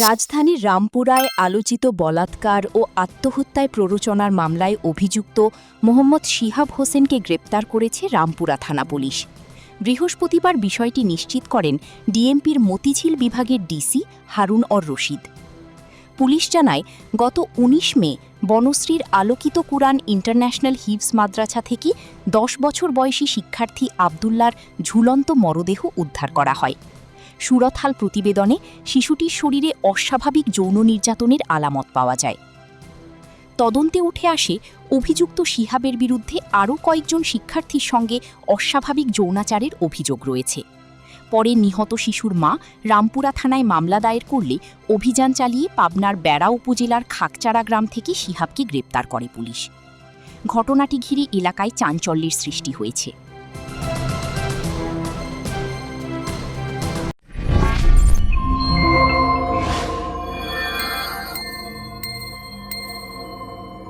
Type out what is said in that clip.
রাজধানীর রামপুরায় আলোচিত বলাৎকার ও আত্মহত্যায় প্ররোচনার মামলায় অভিযুক্ত মোহাম্মদ শিহাব হোসেনকে গ্রেপ্তার করেছে রামপুরা থানা পুলিশ। বৃহস্পতিবার বিষয়টি নিশ্চিত করেন ডিএমপির মতিঝিল বিভাগের DC Harun or Rashid. Police জানায়, গত ১৯ মে বনশ্রীর আলোকিত কুরআন ইন্টারন্যাশনাল হিফজ মাদ্রাসা থেকে ১০ বছর বয়সী শিক্ষার্থী আবদুল্লার ঝুলন্ত মরদেহ উদ্ধার করা হয়। সুরতহাল প্রতিবেদনে শিশুটির শরীরে অস্বাভাবিক যৌন নির্যাতনের আলামত পাওয়া যায়। তদন্তে উঠে আসে, অভিযুক্ত শিহাবের বিরুদ্ধে আরও কয়েকজন শিক্ষার্থীর সঙ্গে অস্বাভাবিক যৌনাচারের অভিযোগ রয়েছে। পরে নিহত শিশুর মা রামপুরা থানায় মামলা দায়ের করলে অভিযান চালিয়ে পাবনার বেড়া উপজেলার খাকচারা গ্রাম থেকে শিহাবকে গ্রেপ্তার করে পুলিশ। ঘটনাটি ঘিরে এলাকায় চাঞ্চল্যের সৃষ্টি হয়েছে।